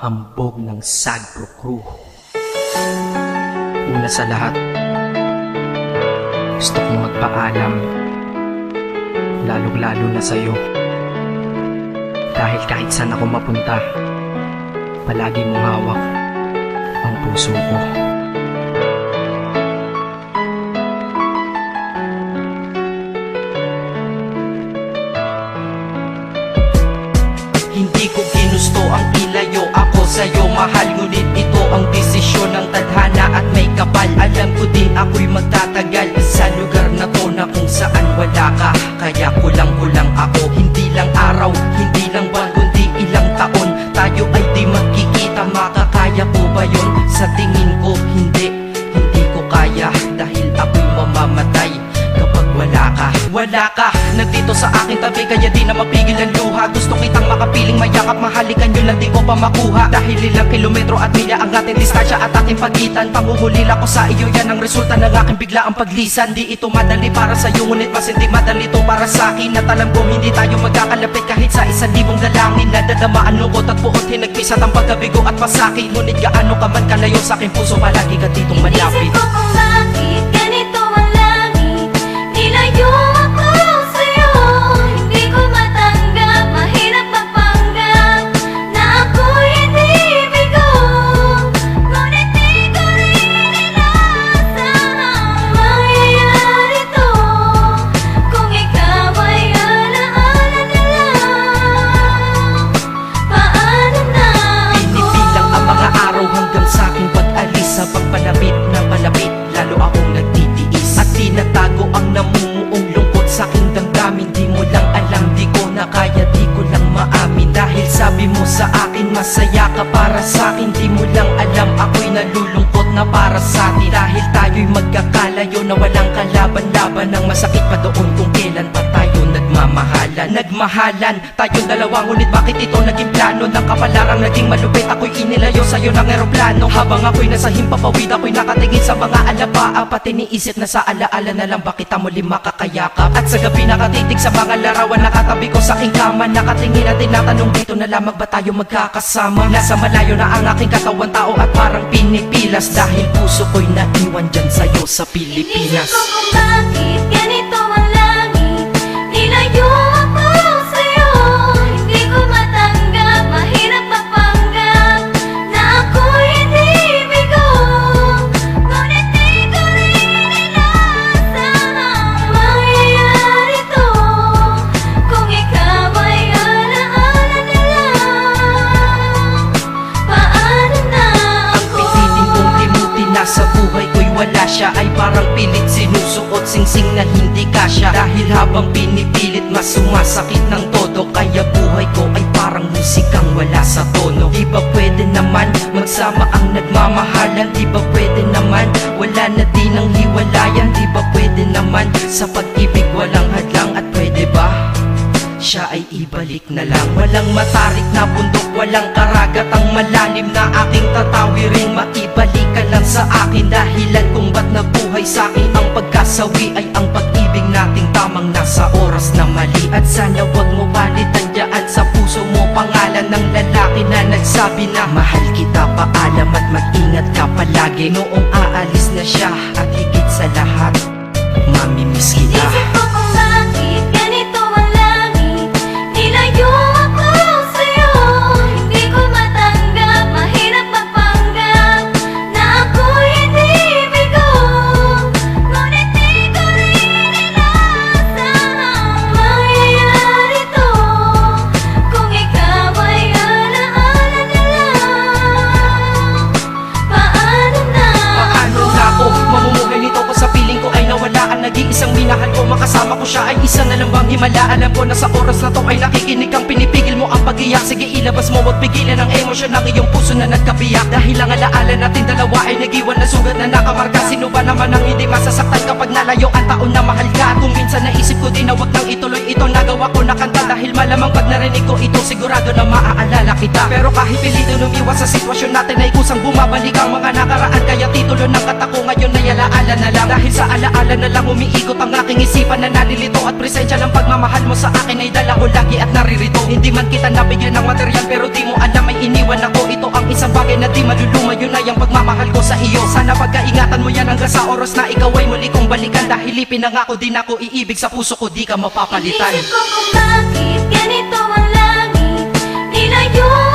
hambog ng Sagpro Crew. Una sa lahat, gusto kong magpaalam, lalong-lalo na sa'yo. Dahil kahit saan ako mapunta, palagi mong hawak ang puso ko. Hindi ko ginusto ang ilayo ako sa'yo, mahal. Ngunit ito ang desisyon ng tadhana at may kapal. Alam ko di ako'y magtatagal sa lugar na to na kung saan wala ka. Kaya kulang-kulang ako, hindi lang araw, hindi lang buwan, kundi ilang taon. Tayo ay di magkikita, makakaya ko ba yun? Sa tingin ko hindi ko kaya. Dahil ako'y mamamatay kapag wala ka. Wala ka, nandito sa aking tabi, kaya di na mapigil ang luha. Gusto kitang makapiling, mayakap, mahalikan yun lang di ko pa makuha. Dahil ilang kilometro at milya ang ating distansya at ating pagitan. Panguhulila ko sa iyo, yan ang resulta ng aking biglaang paglisan. Di ito madali para sa'yo, ngunit mas hindi madali to para sa'kin. At alam ko hindi tayo magkakalapit kahit sa 1,000 dalangin. Nadadama ang lungkot at buot, hinagpisat ang pagkabigo at pasakit. Ngunit gaano ka man kalayo sa aking puso, palagi ka ditong malapit. Inisip ko kung bakit ganito ang langit, nilayo ako sa'yo. Hindi ko matanggap, mahirap mapanggap na ako'y hindi bigo. Ngunit di ko rin inaasahang mangyayari to. Kung ikaw ay alaala na lang, paano na ako? Pinipilang ang mga araw hanggang sa aking pag-alis. Sa pagpalapit na palapit, lalo akong nagtitiis. At tinatago ang namumuong lungkot sa aking damdamin. Di mo lang alam, di ko na kaya, di ko lang maamin. Dahil sabi mo sa akin, masaya ka para sa akin. Di mo lang alam, ako'y nalulungkot na para sa atin. Dahil tayo'y magkakalayo na walang kalaban-laban. Ang masakit pa doon kung kailan pa tayo nagmamahalan. Nagmahalan tayong dalawa, ngunit bakit ito naging plano? Ng kapalarang naging malupit, ako'y inilayo sa'yo ng eroplano. Habang ako'y nasa himpapawid, ako'y nakatingin sa mga alapaa. Pati niisip na sa alaala na lang, bakit kita muli makakayakap? At sa gabi nakatitig sa mga larawan, nakatabi ko sa aking kama. Nakatingin at tinatanong, dito na lamang ba tayo magkakasama? Nasa malayo na ang aking katawan, tao at parang pinipilas. Dahil puso ko'y naiwan dyan sa'yo sa Pilipinas. Inisip ko kung bakit ganito ang langit, nilayo ako sa'yo. Hindi ko matanggap, mahirap mapanggap na ako'y hindi bigo. Ngunit di ko rin inaasahang mangyayari to. Kung ikaw ay alaala na lang, paano na ako? Pilitin kong limutin na sa buhay ko'y wala siya. Ay parang pilit sinusuot, singsing na hindi kasya. Dahil habang pinipilit, mas sumasakit ng todo. Kaya buhay ko ay parang musikang wala sa tono. Di ba pwede naman magsama ang nagmamahalan? Di ba pwede naman wala na din ang hiwalayan? Di ba pwede naman sa pag-ibig walang hadlang? At pwede ba siya ay ibalik na lang? Walang matarik na bundok, walang karagat ang malalim na aking tatawirin. Maibalik ka lang sa akin, dahilan kung ba't nabuhay sa akin ang pagkasawi ay ang pag-ibig nating tamang nasa oras na mali. At sana wag mo palitan dyan sa puso mo pangalan ng lalaki na nagsabi na mahal kita, paalam at mag-ingat ka palagi. Noong aalis na siya at higit sa lahat, mamimiss kita. Inisip ko kung bakit ganito ang langit, nilayo ako sa'yo. Hindi ko matanggap, mahirap mapanggap na ako'y hindi bigo. Ngunit di ko rin inaasahang mangyayari to. Kung ikaw ay alaala na lang, paano na Paano na ako mamumuhay nito ko sa piling ko ay nawalaan? Nag-iisang minahal ko, makasama ko siya ay isa na lang bang himala? Alam ko na sa oras na to ay nakikinig kang pinipigil mo ang pag-iyak. Sige ilabas mo, wag pigilan ang emosyon ng iyong puso na nagkabiyak. Dahil ang alaala natin dalawa ay nag-iwan na sugat na nakamarka. Sino ba naman ang hindi masasaktan kapag nalayo ang taon na mahal ka? Kung minsan naisip ko din na wag nang ituloy ito, nagawa ko na kanta. Dahil malamang pag narinig ko ito, sigurado na maaalala kita. Pero kahit pilito lumiwas sa sitwasyon natin ay kusang bumabalik ang mga nakaraan. Kaya titulo ng kata ko ngayon ay alaala na lang. Dahil sa alaala na lang umiikot ang aking isipan na nalilito. At presensya ng pagmamahal mo sa akin ay dala ko lagi at naririto. Hindi man kita nabigyan ng material, pero di mo alam ay iniwan ako. Ito ang isang bagay na di maluluma, yun ay ang pagmamahal ko sa iyo. Sana pagkaingatan mo yan hanggang sa oras na ikaw ay muli kong balikan. Dahil ipinangako din ako iibig sa puso ko, di ka mapapalitan. Inisip ko kung bakit ganito ang langit. Nilayo